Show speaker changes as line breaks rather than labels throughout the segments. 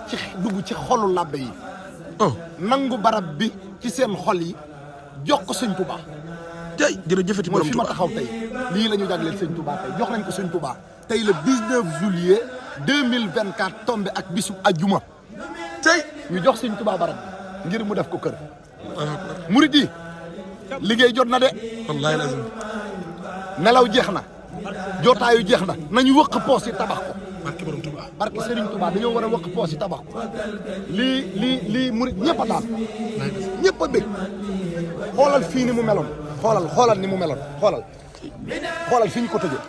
ci dugg ci xolu labbe yi nangu barab bi ci seen xol yi jox ko sëñ Touba
tey jërëjëfati
mooy
borom
fi ma
Touba
taxaw tey lii la ñu jagleel sëñ Touba tey jox nañ ko sëñ Touba tey le 19 juillet 2024 tombé ak bisu ajjuma
tey
ñu jox sëñ Touba barab bi ngir mu def ko kër murid yi liggéey jot na de
wallaahi lazim
nelaw jeex na jootaayu jeex na nañu wëq poos yi tabax ko
barke borom Touba
barke Serigne Touba dañoo war a wëq poos yi tabax ko lii murid ñëpp a daal ñëpp a bëgg xoolal fii ni mu meloon xoolal ni mu meloon xoolal fi ñu ko tëjee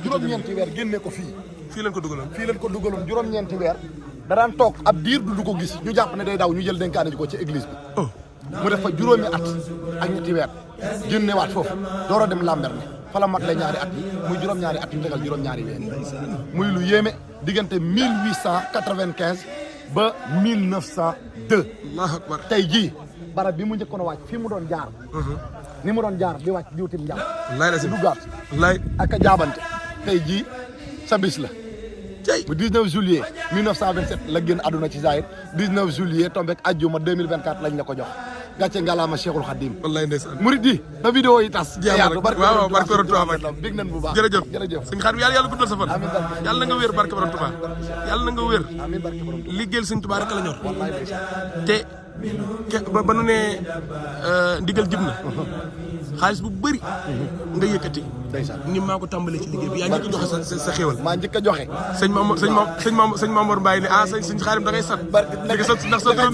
juróom-ñeenti weer génne ko fii
lañ ko dugaloon
juróom-ñeenti weer da daan toog ab diir du ko gis ñu jàpp ne day daw ñu jël dénkaane ji ko ci église bi mu def fa juróomi at ak ñetti weer génnewaat foofu door a dem Lambaréné fa la mat la ñaari at yi muy juróom-ñaari at yu tegal juróom-ñaari weer muy lu yéeme diggante 1895 ba 1902
allahu akbar
tey jii barab bi mu njëkkoon a wàcc fii mu doon jaar ni mu doon jaar di wàcc diwtim njàpp
wallaahi lazim
duggaat
wallaahi
ak a jaabante tey jii sa bis la
tey
bu 19 juillet 1927 la génn àdduna ci Zahir 19 juillet tombé ak ajjuma 2024 lañ la ko jox gàcce ngalaama Cheikhul Khadim
wallaahi ndeysaan
murid yi na vidéo yi tas
waaw barke borom Touba
bég nañ bu baax
jërëjëf sëñ Khadim yàlla guddal sa fan yàlla na nga wér barke borom Touba yàlla na nga wér
amiin barke borom Touba
liggéeyal sëñ Touba rek la ñor
wallaay ndeysaan
te ba nu ne ndigal jib na xaalis bu bëri nga yëkkati
ndeysaan
ni maa ko tàmbalee ci liggéey bi yaa njëkk a joxe sa xéewal
maa njëkk a joxe
sëñ Mamour Mbaye ne sëñ Xaadim da ngay sat léegi sa ndax sa doon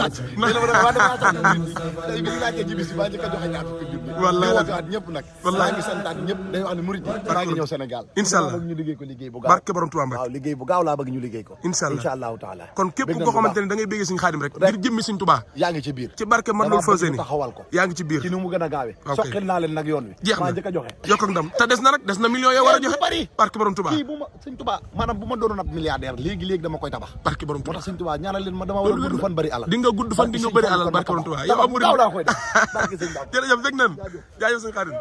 tey bi ñu laajtee ci bis bi maa njëkk a joxe ñaar fukki junni
wallaay
di wootewaat ñëpp nag maa ngi santaat ñëpp day wax ne murid yi maa ngi ñëw Sénégal
inshallah
bëgg ñu liggéey ko liggéey bu gaaw
barke borom Touba
waaw liggéey bu gaaw laa bëgg ñu liggéey ko
inshallah
taala
kon képp koo xamante ne da ngay béggee sëñ Xaadim rek ngir jëmmi sëñ Touba
yaa ngi ci biir
ci barke man loolu fausé ni
taxawal ko
yaa ngi ci biir
ci ni mu gën a gaawee soxil naa leen nag yoon wi
jeex
maa
na
njëkk a joxe
yokk ak ndam te des na rek des na millions yoo war a joxe
bari
barke borom Touba
kii bu ma sëñ Touba maanaam bu ma doonoon ab milliardaire léegi dama koy tabax
barke borom
moo
Touba
tax sëñ Touba ñaanal leen ma dama war a gudd fan bari alal
di nga gudd fan di nga bëri alal barke borom Touba yow amul
daaw laa koy def barke sëñ Touba
jërëjëf dégg nañ jaajëf sëñ Xaadim